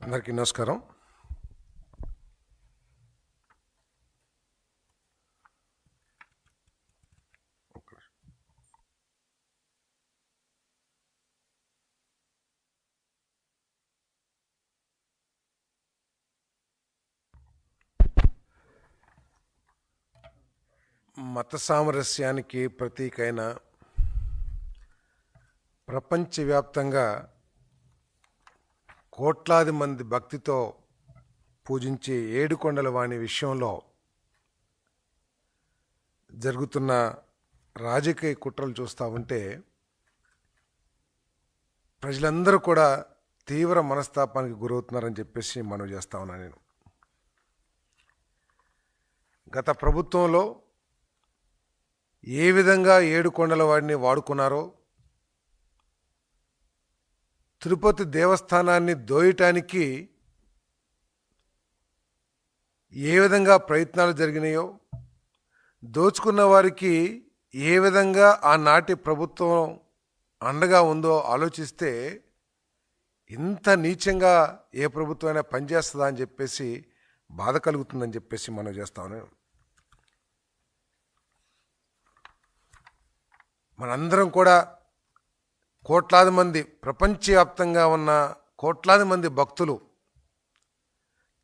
అందరికీ నమస్కారం. మత సామరస్యానికి ప్రతీకైన ప్రపంచవ్యాప్తంగా కోట్లాది మంది భక్తితో పూజించే ఏడుకొండల వాణి విషయంలో జరుగుతున్న రాజకీయ కుట్రలు చూస్తూ ఉంటే ప్రజలందరూ కూడా తీవ్ర మనస్తాపానికి గురవుతున్నారని చెప్పేసి మనవి చేస్తా ఉన్నాను. నేను గత ప్రభుత్వంలో ఏ విధంగా ఏడుకొండల వాడిని వాడుకున్నారో, తిరుపతి దేవస్థానాన్ని దోయటానికి ఏ విధంగా ప్రయత్నాలు జరిగినాయో, దోచుకున్న వారికి ఏ విధంగా ఆనాటి ప్రభుత్వం అండగా ఉందో ఆలోచిస్తే ఇంత నీచంగా ఏ ప్రభుత్వం అయినా పనిచేస్తుందా అని చెప్పేసి బాధ కలుగుతుందని చెప్పేసి మనం చేస్తాను. మనందరం కూడా కోట్లాది మంది, ప్రపంచవ్యాప్తంగా ఉన్న కోట్లాది మంది భక్తులు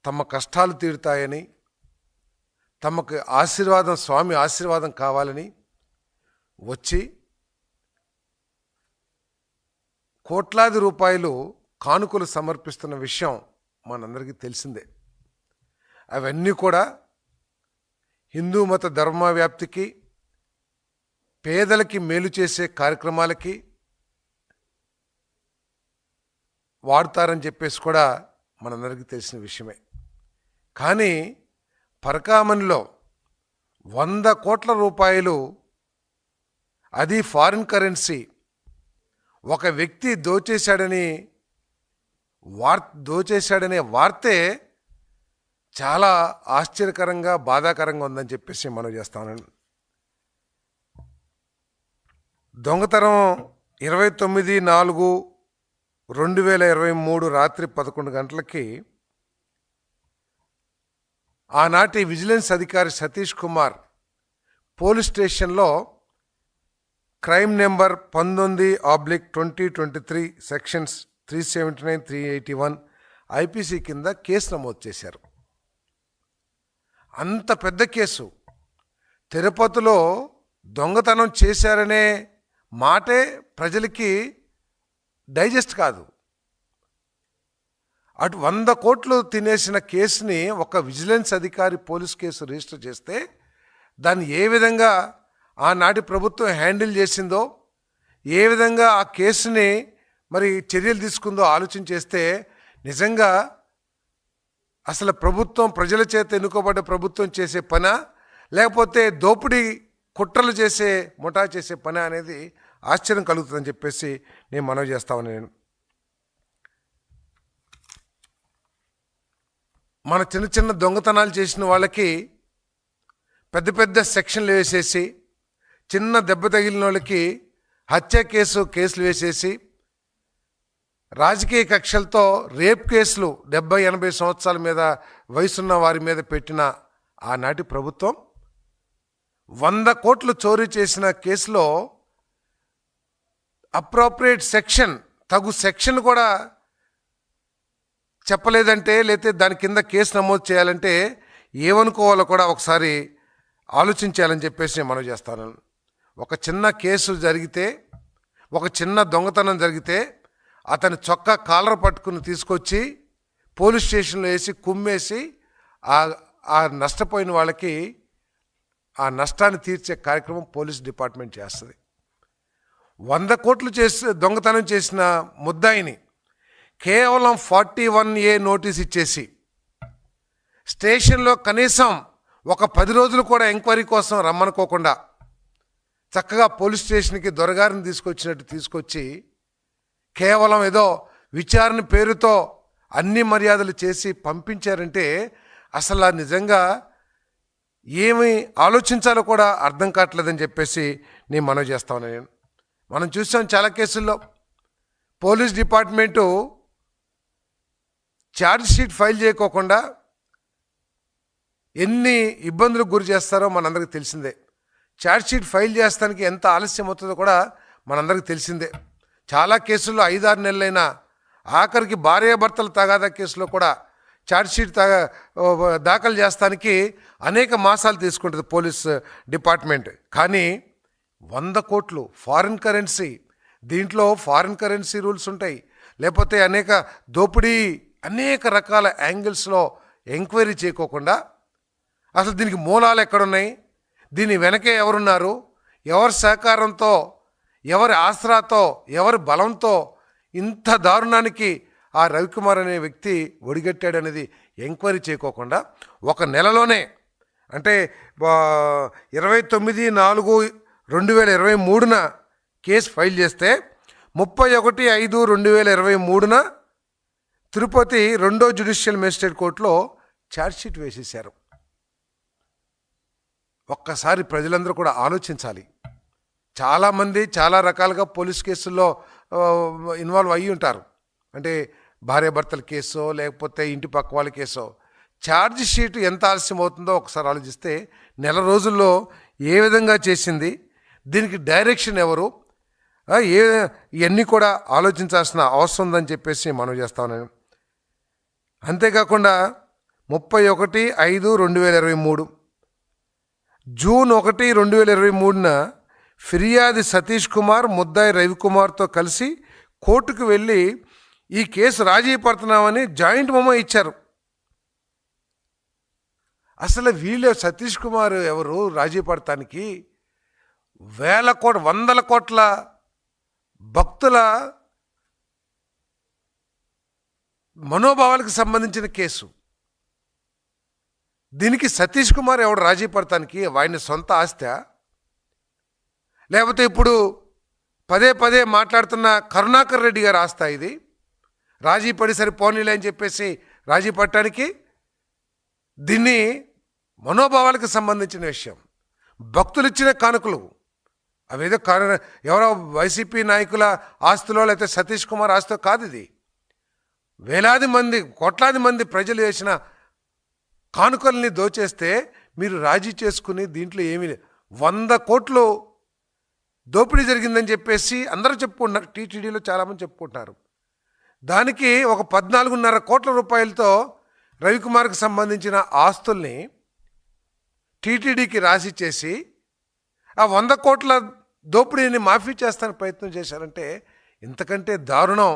తమ కష్టాలు తీరుతాయని, తమకు ఆశీర్వాదం, స్వామి ఆశీర్వాదం కావాలని వచ్చి కోట్లాది రూపాయలు కానుకలు సమర్పిస్తున్న విషయం మనందరికీ తెలిసిందే. అవన్నీ కూడా హిందూ మత ధర్మ వ్యాప్తికి, పేదలకి మేలు చేసే కార్యక్రమాలకి వాడుతారని చెప్పేసి కూడా మనందరికీ తెలిసిన విషయమే. కానీ పరకామణిలో 100 కోట్ల రూపాయలు, అది ఫారిన్ కరెన్సీ, ఒక వ్యక్తి దోచేశాడనే వార్తే చాలా ఆశ్చర్యకరంగా, బాధాకరంగా ఉందని చెప్పేసి మనం చేస్తాను. దొంగతనం 29/4/2023 రాత్రి 11 గంటలకి ఆనాటి విజిలెన్స్ అధికారి సతీష్ కుమార్ పోలీస్ స్టేషన్లో క్రైమ్ నెంబర్ 19/2023 సెక్షన్స్ 379, 381 ఐపీసీ కింద కేసు నమోదు చేశారు. అంత పెద్ద కేసు, తిరుపతిలో దొంగతనం చేశారనే మాటే ప్రజలకి డైజెస్ట్ కాదు. అటు 100 కోట్లు తినేసిన కేసుని ఒక విజిలెన్స్ అధికారి పోలీస్ కేసు రిజిస్టర్ చేస్తే దాన్ని ఏ విధంగా ఆనాటి ప్రభుత్వం హ్యాండిల్ చేసిందో, ఏ విధంగా ఆ కేసుని మరి చర్యలు తీసుకుందో ఆలోచన చేస్తే నిజంగా అసలు ప్రభుత్వం, ప్రజల చేత ఎన్నుకోబడ్డ ప్రభుత్వం చేసే పనా, లేకపోతే దోపిడీ కుట్రలు చేసే, ముఠా చేసే పని అనేది ఆశ్చర్యం కలుగుతుందని చెప్పేసి నేను మనవి చేస్తా ఉన్నాను. మన చిన్న చిన్న దొంగతనాలు చేసిన వాళ్ళకి పెద్ద పెద్ద సెక్షన్లు వేసేసి, చిన్న దెబ్బ తగిలిన వాళ్ళకి హత్య కేసులు వేసేసి, రాజకీయ కక్షలతో రేప్ కేసులు 70-80 సంవత్సరాల మీద వయసున్న వారి మీద పెట్టిన ఆనాటి ప్రభుత్వం 100 కోట్లు చోరీ చేసిన కేసులో అప్రోప్రియేట్ సెక్షన్, తగు సెక్షన్ కూడా చెప్పలేదంటే, లేకపోతే దాని కింద కేసు నమోదు చేయాలంటే ఏమనుకోవాలో కూడా ఒకసారి ఆలోచించాలని చెప్పేసి నేను మనవి చేస్తాను. ఒక చిన్న కేసు జరిగితే, ఒక చిన్న దొంగతనం జరిగితే అతని చొక్కా కాలర్ పట్టుకుని తీసుకొచ్చి పోలీస్ స్టేషన్లో వేసి కుమ్మేసి ఆ నష్టపోయిన వాళ్ళకి ఆ నష్టాన్ని తీర్చే కార్యక్రమం పోలీస్ డిపార్ట్మెంట్ చేస్తుంది. 100 కోట్లు దొంగతనం చేసిన ముద్దాయిని కేవలం 41A నోటీస్ ఇచ్చేసి స్టేషన్లో కనీసం ఒక 10 రోజులు కూడా ఎంక్వైరీ కోసం రమ్మనుకోకుండా చక్కగా పోలీస్ స్టేషన్కి దొరగారిని తీసుకొచ్చి కేవలం ఏదో విచారణ పేరుతో అన్ని మర్యాదలు చేసి పంపించారంటే అసలు నిజంగా ఏమి ఆలోచించాలో కూడా అర్థం కావట్లేదని చెప్పేసి నేను మనవి చేస్తా ఉన్నాను. మనం చూసాం చాలా కేసుల్లో police department charge sheet file చేయకోకుండా ఎన్ని ఇబ్బందులకు గురి చేస్తారో మనందరికీ తెలిసిందే. ఛార్జ్ షీట్ ఫైల్ చేస్తానికి ఎంత ఆలస్యం అవుతుందో కూడా మనందరికీ తెలిసిందే. చాలా కేసుల్లో 5-6 నెలలైనా, ఆఖరికి భార్యాభర్తల తగాదా కేసులో కూడా ఛార్జ్ షీట్ దాఖలు చేస్తానికి అనేక మాసాలు తీసుకుంటుంది పోలీస్ డిపార్ట్మెంట్. కానీ 100 కోట్లు ఫారిన్ కరెన్సీ, దీంట్లో ఫారిన్ కరెన్సీ రూల్స్ ఉంటాయి, లేకపోతే అనేక దోపిడీ, అనేక రకాల యాంగిల్స్లో ఎంక్వైరీ చేయకోకుండా అసలు దీనికి మూలాలు ఎక్కడున్నాయి, దీని వెనకే ఎవరున్నారు, ఎవరి సహకారంతో, ఎవరి ఆసరాతో, ఎవరి బలంతో ఇంత దారుణానికి ఆ రవికుమార్ అనే వ్యక్తి ఒడిగట్టాడనేది ఎంక్వైరీ చేయకోకుండా 1 నెలలోనే, అంటే 29/4/2023న కేసు ఫైల్ చేస్తే 31/5/2023న తిరుపతి 2వ జ్యుడిషియల్ మేజిస్ట్రేట్ కోర్టులో ఛార్జ్షీట్ వేసేశారు. ఒక్కసారి ప్రజలందరూ కూడా ఆలోచించాలి. చాలామంది చాలా రకాలుగా పోలీస్ కేసుల్లో ఇన్వాల్వ్ అయ్యి ఉంటారు. అంటే భార్యాభర్తల కేసో లేకపోతే ఇంటి పక్క వాళ్ళ కేసో. ఛార్జ్ షీట్ ఎంత ఆలస్యం అవుతుందో ఒకసారి ఆలోచిస్తే, నెల రోజుల్లో ఏ విధంగా చేసింది, దీనికి డైరెక్షన్ ఎవరు, ఇవన్నీ కూడా ఆలోచించాల్సిన అవసరం ఉందని చెప్పేసి మనం చేస్తాను నేను. అంతేకాకుండా 31/5/2023 జూన్ 1, 2023న ఫిర్యాది సతీష్ కుమార్ ముద్దాయి రవికుమార్తో కలిసి కోర్టుకు వెళ్ళి ఈ కేసు రాజీ పడుతున్నామని జాయింట్ మెమో ఇచ్చారు. అసలు వీళ్ళు సతీష్ కుమార్ ఎవరు రాజీ పడటానికి? 100 కోట్ల భక్తుల మనోభావాలకు సంబంధించిన కేసు. దీనికి సతీష్ కుమార్ ఎవడు రాజీ పడటానికి? ఆయన సొంత ఆస్తి, లేకపోతే ఇప్పుడు పదే పదే మాట్లాడుతున్న కరుణాకర్ రెడ్డి గారు ఆస్తా ఇది? రాజీ పడి సరిపోనీలే అని చెప్పేసి రాజీ పడటానికి? దీన్ని మనోభావాలకు సంబంధించిన విషయం. భక్తులు ఇచ్చిన కానుకలు అవేదో ఎవరో వైసీపీ నాయకుల ఆస్తులో లేకపోతే సతీష్ కుమార్ ఆస్తో కాదు. ఇది వేలాది మంది, కోట్లాది మంది ప్రజలు వేసిన కానుకల్ని దోచేస్తే మీరు రాజీ చేసుకుని దీంట్లో ఏమీ 100 కోట్లు దోపిడీ జరిగిందని చెప్పేసి అందరూ చెప్పుకుంటున్నారు. టీటీడీలో చాలామంది చెప్పుకుంటున్నారు. దానికి ఒక 14.5 కోట్ల రూపాయలతో రవికుమార్కి సంబంధించిన ఆస్తుల్ని టీటీడీకి రాసి చేసి ఆ 100 కోట్ల దోపిడీని మాఫీ చేస్తానికి ప్రయత్నం చేశారంటే ఇంతకంటే దారుణం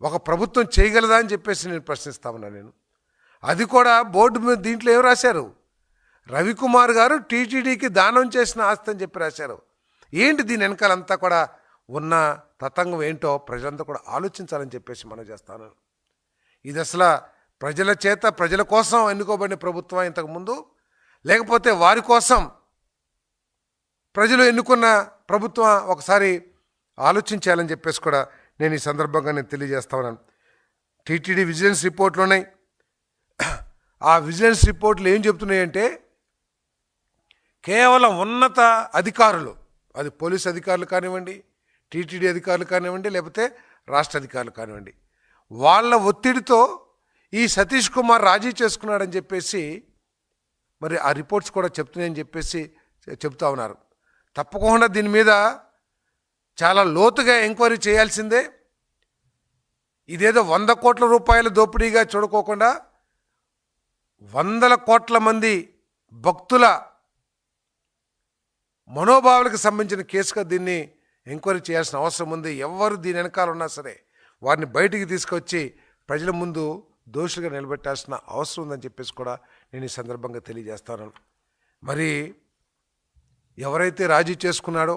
ఒక ప్రభుత్వం చేయగలదా అని చెప్పేసి నేను ప్రశ్నిస్తా ఉన్నాను నేను. అది కూడా బోర్డు మీద దీంట్లో ఏం రాశారు? రవికుమార్ గారు టీటీడీకి దానం చేసిన ఆస్తి అని చెప్పి రాశారు. ఏంటి దీని వెనకాలంతా కూడా ఉన్న తతంగం ఏంటో ప్రజలంతా కూడా ఆలోచించాలని చెప్పేసి మనం చేస్తాను. ఇది అసలు ప్రజల చేత, ప్రజల కోసం ఎన్నుకోబడిన ప్రభుత్వం ఇంతకుముందు, లేకపోతే వారి కోసం ప్రజలు ఎన్నుకున్న ప్రభుత్వం? ఒకసారి ఆలోచించాలని చెప్పేసి కూడా నేను ఈ సందర్భంగా నేను తెలియజేస్తా ఉన్నాను. టీటీడీ విజిలెన్స్ రిపోర్ట్లు ఉన్నాయి. ఆ విజిలెన్స్ రిపోర్ట్లు ఏం చెప్తున్నాయంటే, కేవలం ఉన్నత అధికారులు, అది పోలీస్ అధికారులు కానివ్వండి, టీటీడీ అధికారులు కానివ్వండి, లేకపోతే రాష్ట్ర అధికారులు కానివ్వండి, వాళ్ళ ఒత్తిడితో ఈ సతీష్ కుమార్ రాజీ చేసుకున్నాడని చెప్పేసి మరి ఆ రిపోర్ట్స్ కూడా చెప్తున్నాయని చెప్పేసి చెప్తా ఉన్నారు. తప్పకుండా దీని మీద చాలా లోతుగా ఎంక్వైరీ చేయాల్సిందే. ఇదేదో 100 కోట్ల రూపాయల దోపిడీగా చూడుకోకుండా 100 కోట్ల మంది భక్తుల మనోభావాలకు సంబంధించిన కేసుగా దీన్ని ఎంక్వైరీ చేయాల్సిన అవసరం ఉంది. ఎవరు దీని వెనకాల ఉన్నా సరే వారిని బయటికి తీసుకొచ్చి ప్రజల ముందు దోషులుగా నిలబెట్టాల్సిన అవసరం ఉందని చెప్పేసి కూడా నేను ఈ సందర్భంగా తెలియజేస్తాను. మరి ఎవరైతే రాజీ చేసుకున్నాడో,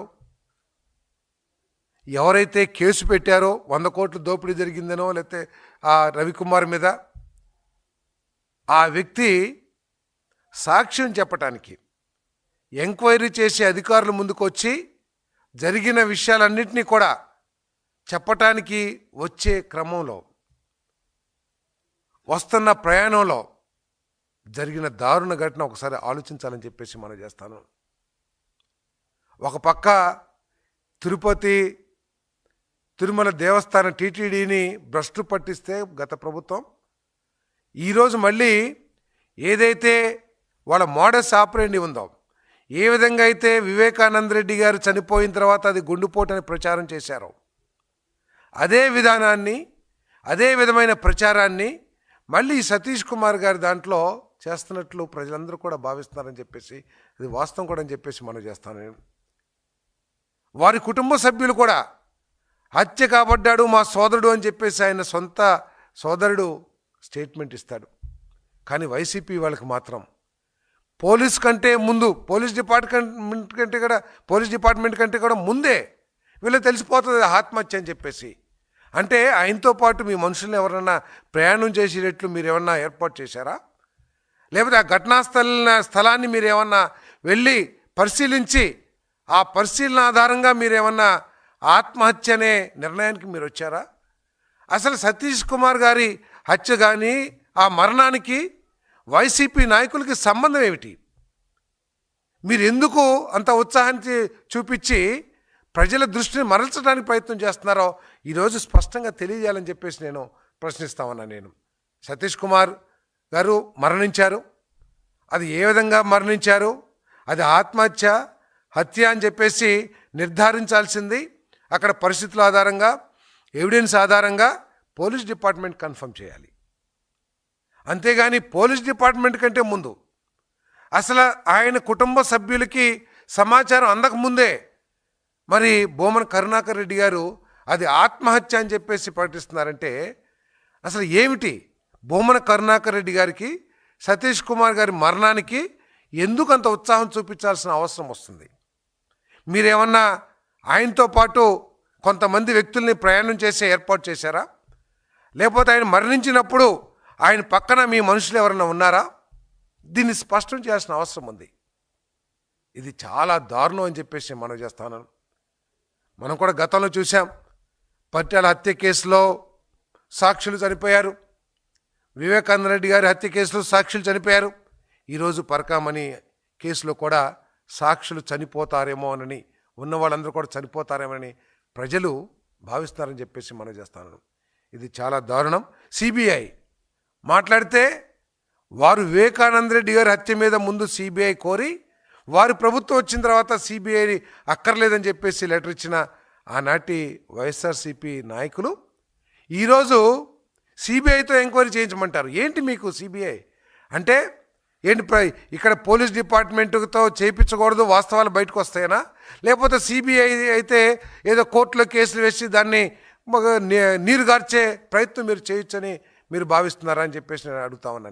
ఎవరైతే కేసు పెట్టారో 100 కోట్ల దోపిడీ జరిగిందనో లేకపోతే ఆ రవికుమార్ మీద, ఆ వ్యక్తి సాక్ష్యం చెప్పటానికి ఎంక్వైరీ చేసే అధికారుల ముందుకు వచ్చి జరిగిన విషయాలన్నింటినీ కూడా చెప్పటానికి వచ్చే క్రమంలో, వస్తున్న ప్రయాణంలో జరిగిన దారుణ ఘటన ఒకసారి ఆలోచించాలని చెప్పేసి మనం చేస్తాను. ఒక పక్క తిరుమల దేవస్థానం టీటీడీని భ్రష్టు పట్టిస్తే గత ప్రభుత్వం, ఈరోజు మళ్ళీ ఏదైతే వాళ్ళ మోడస్ ఆపరేండి ఉందో, ఏ విధంగా అయితే వివేకానంద రెడ్డి గారు చనిపోయిన తర్వాత అది గుండుపోటు అని ప్రచారం చేశారో, అదే విధానాన్ని, అదే విధమైన ప్రచారాన్ని మళ్ళీ సతీష్ కుమార్ గారి దాంట్లో చేస్తున్నట్లు ప్రజలందరూ కూడా భావిస్తున్నారని చెప్పేసి, అది వాస్తవం కూడా అని చెప్పేసి మనం చేస్తాను నేను. వారి కుటుంబ సభ్యులు కూడా హత్య కాబడ్డాడు మా సోదరుడు అని చెప్పేసి ఆయన సొంత సోదరుడు స్టేట్మెంట్ ఇస్తాడు. కానీ వైసీపీ వాళ్ళకి మాత్రం పోలీస్ కంటే ముందు, పోలీస్ డిపార్ట్మెంట్ కంటే కూడా ముందే వీళ్ళు తెలిసిపోతుంది ఆత్మహత్య అని చెప్పేసి. అంటే ఆయనతో పాటు మీ మనుషుల్ని ఎవరన్నా ప్రయాణం చేసేటట్లు మీరు ఏమన్నా ఏర్పాటు చేశారా? లేకపోతే ఆ ఘటనా స్థలాన్ని మీరు ఏమన్నా వెళ్ళి పరిశీలించి ఆ పరిశీలన ఆధారంగా మీరేమన్నా ఆత్మహత్య అనే నిర్ణయానికి మీరు వచ్చారా? అసలు సతీష్ కుమార్ గారి హత్య కానీ ఆ మరణానికి వైసీపీ నాయకులకి సంబంధం ఏమిటి? మీరు ఎందుకు అంత ఉత్సాహాన్ని చూపించి ప్రజల దృష్టిని మరల్చడానికి ప్రయత్నం చేస్తున్నారో ఈరోజు స్పష్టంగా తెలియజేయాలని చెప్పేసి నేను ప్రశ్నిస్తా ఉన్నా. నేను సతీష్ కుమార్ గారు మరణించారు, అది ఏ విధంగా మరణించారు, అది ఆత్మహత్య హత్య అని చెప్పేసి నిర్ధారించాల్సింది అక్కడ పరిస్థితుల ఆధారంగా, ఎవిడెన్స్ ఆధారంగా పోలీస్ డిపార్ట్మెంట్ కన్ఫర్మ్ చేయాలి. అంతేగాని పోలీస్ డిపార్ట్మెంట్ కంటే ముందు అసలు ఆయన కుటుంబ సభ్యులకి సమాచారం అందకముందే మరి భూమన కరుణాకర్ రెడ్డి గారు అది ఆత్మహత్య అని చెప్పేసి ప్రకటిస్తున్నారంటే అసలు ఏమిటి? భూమన కరుణాకర్ రెడ్డి గారికి సతీష్ కుమార్ గారి మరణానికి ఎందుకు అంత ఉత్సాహం చూపించాల్సిన అవసరం వస్తుంది? మీరేమన్నా ఆయనతో పాటు కొంతమంది వ్యక్తుల్ని ప్రయాణం చేసే ఏర్పాటు చేశారా? లేకపోతే ఆయన మరణించినప్పుడు ఆయన పక్కన మీ మనుషులు ఎవరైనా ఉన్నారా? దీన్ని స్పష్టం చేయాల్సిన అవసరం ఉంది. ఇది చాలా దారుణం అని చెప్పేసి మనం చేస్తాను. మనం కూడా గతంలో చూసాం, పట్టాల హత్య కేసులో సాక్షులు చనిపోయారు, వివేకానంద రెడ్డి గారి హత్య కేసులో సాక్షులు చనిపోయారు. ఈరోజు పరకామణి కేసులో కూడా సాక్షులు చనిపోతారేమో అని, ఉన్న వాళ్ళందరూ కూడా చనిపోతారేమని ప్రజలు భావిస్తున్నారని చెప్పేసి మనం చేస్తాను. ఇది చాలా దారుణం. సిబిఐ మాట్లాడితే వారు వివేకానంద రెడ్డి గారి హత్య మీద ముందు సిబిఐ కోరి, వారి ప్రభుత్వం వచ్చిన తర్వాత సిబిఐ అక్కర్లేదని చెప్పేసి లెటర్ ఇచ్చిన ఆనాటి వైఎస్ఆర్సీపీ నాయకులు ఈరోజు సిబిఐతో ఎంక్వైరీ చేయించమంటారు. ఏంటి మీకు సిబిఐ అంటే ఏంటి? ఇక్కడ పోలీస్ డిపార్ట్మెంట్తో చేయించకూడదు, వాస్తవాలు బయటకు వస్తాయనా? లేకపోతే సిబిఐ అయితే ఏదో కోర్టులో కేసులు వేసి దాన్ని నీరుగార్చే ప్రయత్నం మీరు చేయొచ్చని మీరు భావిస్తున్నారా అని చెప్పేసి నేను అడుగుతా ఉన్నా.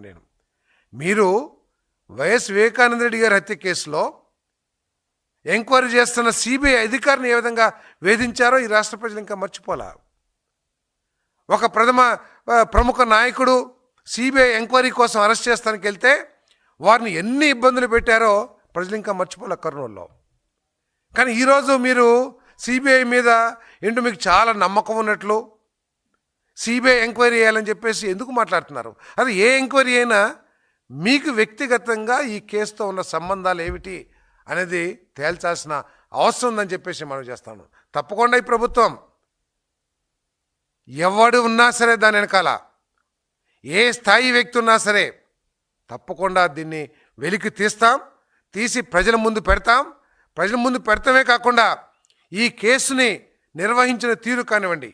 మీరు వైఎస్ వివేకానంద రెడ్డి గారి హత్య కేసులో ఎంక్వైరీ చేస్తున్న సిబిఐ అధికారిని ఏ విధంగా వేధించారో ఈ రాష్ట్ర ప్రజలు ఇంకా మర్చిపోలా. ఒక ప్రముఖ నాయకుడు సిబిఐ ఎంక్వైరీ కోసం అరెస్ట్ చేస్తానికి వెళ్తే వారిని ఎన్ని ఇబ్బందులు పెట్టారో ప్రజలు ఇంకా మర్చిపోలే కర్నూలులో. కానీ ఈరోజు మీరు సిబిఐ మీద ఏంటో మీకు చాలా నమ్మకం ఉన్నట్లు సిబిఐ ఎంక్వైరీ చేయాలని చెప్పేసి ఎందుకు మాట్లాడుతున్నారు? అది ఏ ఎంక్వైరీ అయినా మీకు వ్యక్తిగతంగా ఈ కేసుతో ఉన్న సంబంధాలు ఏమిటి అనేది తేల్చాల్సిన అవసరం ఉందని చెప్పేసి మనం చేస్తాను. తప్పకుండా ఈ ప్రభుత్వం ఎవడు ఉన్నా సరే దాని వెనకాల ఏ స్థాయి వ్యక్తి ఉన్నా సరే తప్పకుండా దీన్ని వెలికి తీసి ప్రజల ముందు పెడతాం. ప్రజల ముందు పెడతామే కాకుండా ఈ కేసుని నిర్వహించిన తీరు కానివ్వండి,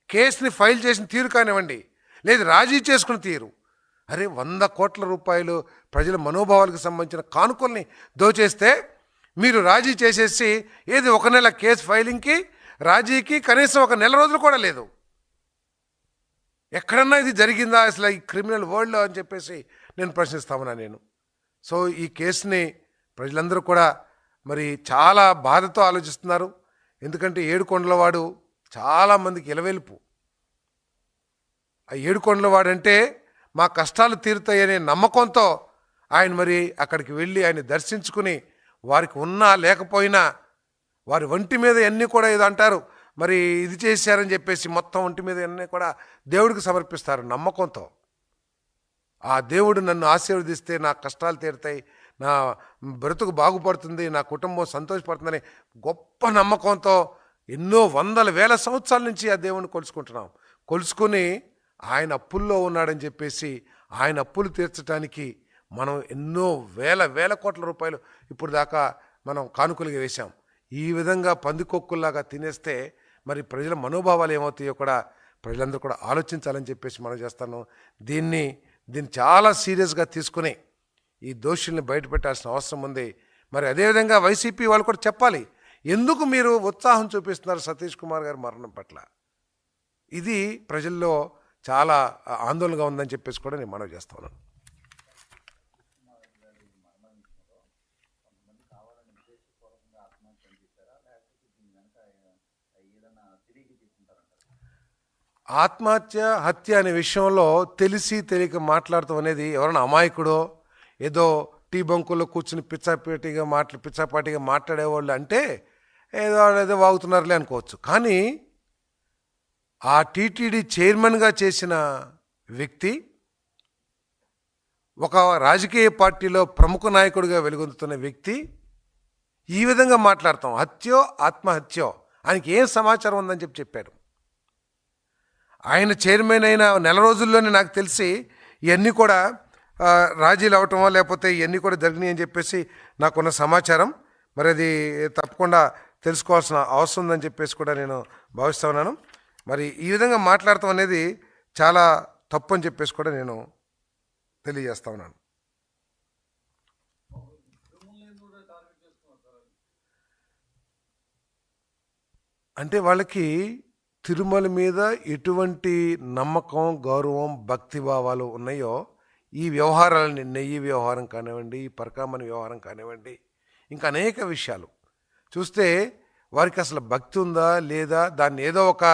కేసుని ఫైల్ చేసిన తీరు కానివ్వండి, లేదు రాజీ చేసుకున్న తీరు, అరే 100 కోట్ల రూపాయలు ప్రజల మనోభావాలకు సంబంధించిన కానుకల్ని దోచేస్తే మీరు రాజీ చేసేసి ఏది 1 నెల కేసు ఫైలింగ్కి రాజీకి కనీసం 1 నెల రోజులు కూడా లేదు. ఎక్కడన్నా ఇది జరిగిందా అసలు ఈ క్రిమినల్ వరల్డ్లో అని చెప్పేసి నేను ప్రశ్నిస్తామన్నా నేను. సో ఈ కేసుని ప్రజలందరూ కూడా మరి చాలా బాధతో ఆలోచిస్తున్నారు. ఎందుకంటే ఏడుకొండలవాడు చాలామందికి ఇలవెలుపు. ఆ ఏడుకొండలవాడంటే మా కష్టాలు తీరుతాయనే నమ్మకంతో ఆయన మరి అక్కడికి వెళ్ళి ఆయన దర్శించుకుని వారికి ఉన్నా లేకపోయినా వారి ఒంటి మీద అన్నీ కూడా ఏదో అంటారు మరి ఇది చేశారని చెప్పేసి మొత్తం ఒంటి మీద అన్నీ కూడా దేవుడికి సమర్పిస్తారు నమ్మకంతో. ఆ దేవుడు నన్ను ఆశీర్వదిస్తే నా కష్టాలు తీరుతాయి, నా బ్రతుకు బాగుపడుతుంది, నా కుటుంబం సంతోషపడుతుందని గొప్ప నమ్మకంతో ఎన్నో వందల వేల సంవత్సరాల నుంచి ఆ దేవుడిని కొలుసుకుంటున్నాం. కొలుసుకుని ఆయన అప్పుల్లో ఉన్నాడని చెప్పేసి ఆయన అప్పులు తీర్చడానికి మనం ఎన్నో వేల కోట్ల రూపాయలు ఇప్పుడు దాకా మనం కానుకలుగా వేశాం. ఈ విధంగా పందికొక్కుల్లాగా తినేస్తే మరి ప్రజల మనోభావాలు ఏమవుతాయో కూడా ప్రజలందరూ కూడా ఆలోచించాలని చెప్పేసి మనం చేస్తాను. దీన్ని చాలా సీరియస్గా తీసుకుని ఈ దోషుల్ని బయటపెట్టాల్సిన అవసరం ఉంది. మరి అదేవిధంగా వైసీపీ వాళ్ళు కూడా చెప్పాలి, ఎందుకు మీరు ఉత్సాహం చూపిస్తున్నారు సతీష్ కుమార్ గారి మరణం పట్ల? ఇది ప్రజల్లో చాలా ఆందోళనగా ఉందని చెప్పేసి కూడా నేను మనవి చేస్తున్నాను. హత్య అనే విషయంలో తెలిసి తెలియక మాట్లాడటం అనేది ఎవరైనా అమాయకుడో ఏదో టీ బంకుల్లో కూర్చుని పిచ్చాపాటిగా మాట్లాడేవాళ్ళు అంటే ఏదో వాగుతున్నారులే అనుకోవచ్చు. కానీ ఆ టీటీడీ చైర్మన్గా చేసిన వ్యక్తి ఒక రాజకీయ పార్టీలో ప్రముఖ నాయకుడిగా వెలుగొందుతున్న వ్యక్తి ఈ విధంగా మాట్లాడతాం, ఆత్మహత్యో ఆయనకి ఏం సమాచారం ఉందని చెప్పారు. ఆయన చైర్మన్ అయిన నెల రోజుల్లోనే నాకు తెలిసి ఇవన్నీ కూడా రాజీలు అవటమో లేకపోతే ఇవన్నీ కూడా జరిగినాయి అని చెప్పేసి నాకున్న సమాచారం. మరి అది తప్పకుండా తెలుసుకోవాల్సిన అవసరం ఉందని చెప్పేసి కూడా నేను భావిస్తూ ఉన్నాను. మరి ఈ విధంగా మాట్లాడటం అనేది చాలా తప్పు అని చెప్పేసి కూడా నేను తెలియజేస్తా ఉన్నాను. అంటే వాళ్ళకి తిరుమల మీద ఎటువంటి నమ్మకం, గౌరవం, భక్తి భావాలు ఉన్నాయో ఈ వ్యవహారాలని, నెయ్యి వ్యవహారం కానివ్వండి, ఈ పరకామణి వ్యవహారం కానివ్వండి, ఇంకా అనేక విషయాలు చూస్తే వారికి అసలు భక్తి ఉందా లేదా, దాన్ని ఏదో ఒక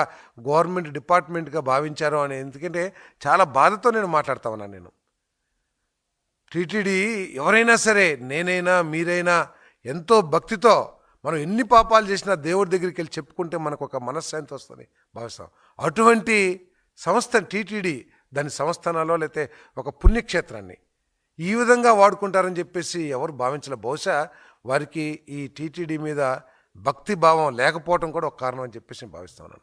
గవర్నమెంట్ డిపార్ట్మెంట్గా భావించారో అని. ఎందుకంటే చాలా బాధతో నేను మాట్లాడుతా ఉన్నాను. నేను టీటీడీ ఎవరైనా సరే, నేనైనా మీరైనా ఎంతో భక్తితో మనం ఎన్ని పాపాలు చేసినా దేవుడి దగ్గరికి వెళ్ళి చెప్పుకుంటే మనకు ఒక మనశ్శాంతి వస్తుంది భావిస్తాం. అటువంటి సంస్థ టీటీడీ, దాని సంస్థానాల్లో లేకపోతే ఒక పుణ్యక్షేత్రాన్ని ఈ విధంగా వాడుకుంటారని చెప్పేసి ఎవరు భావించలే. బహుశా వారికి ఈ టీటీడీ మీద భక్తి భావం లేకపోవడం కూడా ఒక కారణం అని చెప్పేసి నేను భావిస్తున్నాను.